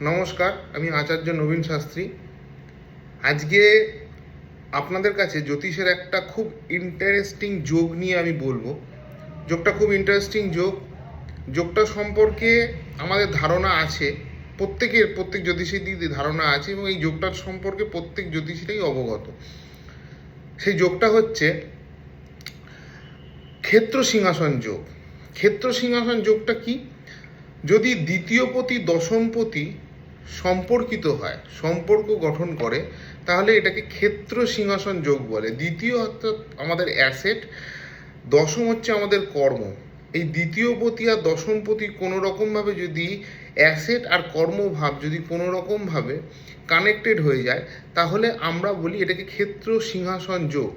নমস্কার, আমি আচার্য নবীন শাস্ত্রী। আজকে আপনাদের কাছে জ্যোতিষের একটা খুব ইন্টারেস্টিং যোগ নিয়ে আমি বলবো। যোগটা খুব ইন্টারেস্টিং যোগ। যোগটা সম্পর্কে আমাদের ধারণা আছে, প্রত্যেক জ্যোতিষীরই ধারণা আছে, এবং এই যোগটার সম্পর্কে প্রত্যেক জ্যোতিষীরাই অবগত। সেই যোগটা হচ্ছে ক্ষেত্র সিংহাসন যোগ। ক্ষেত্র সিংহাসন যোগটা কি? যদি দ্বিতীয়পতি দশমপতি সম্পর্কিত হয়, সম্পর্ক গঠন করে, তাহলে এটাকে ক্ষেত্র সিংহাসন যোগ বলে। দ্বিতীয় অর্থাৎ আমাদের অ্যাসেট, দশম হচ্ছে আমাদের কর্ম। এই দ্বিতীয়পতি আর দশমপতি কোনো রকমভাবে যদি অ্যাসেট আর কর্মভাব যদি কোনো রকমভাবে কানেক্টেড হয়ে যায়, তাহলে আমরা বলি এটাকে ক্ষেত্র সিংহাসন যোগ।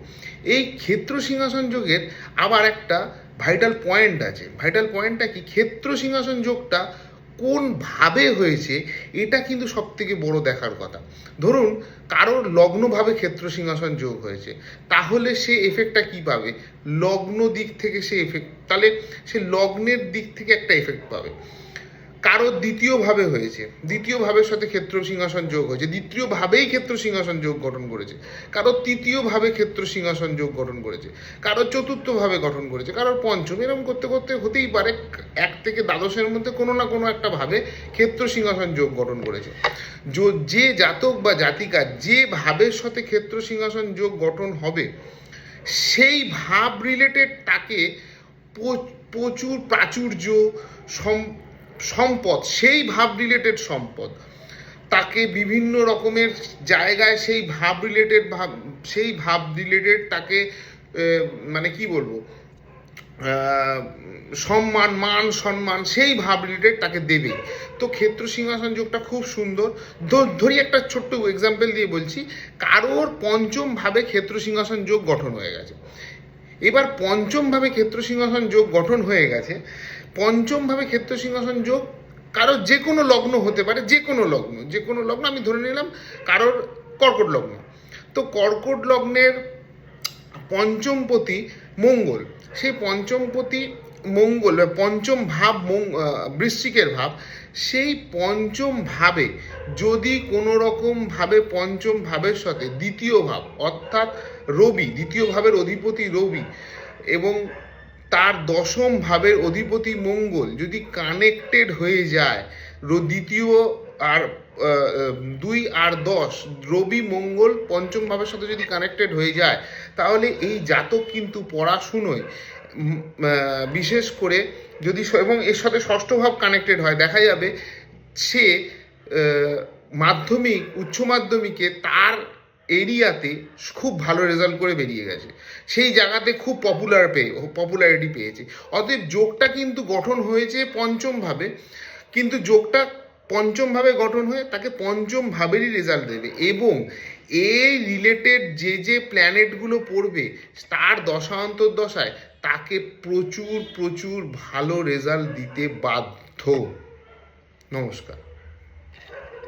এই ক্ষেত্র সিংহাসন যোগের আবার একটা ভাইটাল পয়েন্ট আছে। ভাইটাল পয়েন্টটা কি? ক্ষেত্র সিংহাসন যোগটা কোন ভাবে হয়েছে, এটা কিন্তু সব থেকে বড় দেখার কথা। ধরুন কারোর লগ্নভাবে ক্ষেত্র সিংহাসন যোগ হয়েছে, তাহলে সে এফেক্টটা কি পাবে? লগ্ন দিক থেকে সে এফেক্ট, তাহলে সে লগ্নের দিক থেকে একটা এফেক্ট পাবে। কারোর দ্বিতীয়ভাবে হয়েছে, দ্বিতীয় ভাবের সাথে ক্ষেত্র সিংহাসন যোগ হয়েছে, দ্বিতীয় ভাবেই ক্ষেত্র সিংহাসন যোগ গঠন করেছে। কারোর তৃতীয় ভাবে ক্ষেত্র সিংহাসন যোগ গঠন করেছে, কারোর চতুর্থ ভাবে গঠন করেছে, কারোর পঞ্চম। এরকম করতে করতে হতেই পারে এক থেকে দ্বাদশের মধ্যে কোনো না কোনো একটা ভাবে ক্ষেত্র সিংহাসন যোগ গঠন করেছে। যে জাতক বা জাতিকা যে ভাবের সাথে ক্ষেত্র সিংহাসন যোগ গঠন হবে, সেই ভাব রিলেটেড তাকে প্রচুর প্রাচুর্য, সম্পদ, সেই ভাব রিলেটেড সম্পদ তাকে বিভিন্ন রকমের জায়গায়, সেই ভাব রিলেটেড তাকে মানে কি বলবো, সম্মান, মান সম্মান, সেই ভাব রিলেটেড তাকে দেবে। তো ক্ষেত্র সিংহাসন যোগটা খুব সুন্দর। ধরি একটা ছোট্ট এক্সাম্পল দিয়ে বলছি। কারোর পঞ্চম ভাবে ক্ষেত্র সিংহাসন যোগ গঠন হয়ে গেছে। এবার পঞ্চম ভাবে ক্ষেত্র সিংহাসন যোগ গঠন হয়ে গেছে। পঞ্চম ভাবে ক্ষেত্র সিংহাসন যোগ কারোর যে কোনো লগ্ন হতে পারে, যে কোনো লগ্ন আমি ধরে নিলাম কারোর কর্কট লগ্ন। তো কর্কট লগ্নের পঞ্চমপতি মঙ্গল, সেই পঞ্চমপতি মঙ্গল, পঞ্চম ভাব বৃশ্চিকের ভাব, সেই পঞ্চম ভাবে যদি কোনো রকম ভাবে পঞ্চম ভাবের সাথে দ্বিতীয় ভাব অর্থাৎ রবি, দ্বিতীয় ভাবের অধিপতি রবি, এবং তার দশম ভাবের অধিপতি মঙ্গল যদি কানেক্টেড হয়ে যায়, দ্বিতীয় আর 2 আর 10, রবি মঙ্গল পঞ্চম ভাবের সাথে যদি কানেক্টেড হয়ে যায়, তাহলে এই জাতক কিন্তু পড়াশুনোয় বিশেষ করে যদি, এবং এর সাথে ষষ্ঠ ভাব কানেক্টেড হয়, দেখা যাবে সে মাধ্যমিক, উচ্চ মাধ্যমিকে তার এরিয়াতে খুব ভালো রেজাল্ট করে বেরিয়ে গেছে, সেই জায়গাতে খুব পপুলারিটি পেয়েছে। অতএব যোগটা কিন্তু গঠন হয়েছে পঞ্চম ভাবে, কিন্তু যোগটা পঞ্চম ভাবে গঠন হয়ে তাকে পঞ্চম ভাবেরই রেজাল্ট দেবে, এবং এই রিলেটেড যে প্ল্যানেটগুলো পড়বে তার দশা অন্তর্দশায় তাকে প্রচুর ভালো রেজাল্ট দিতে বাধ্য। নমস্কার।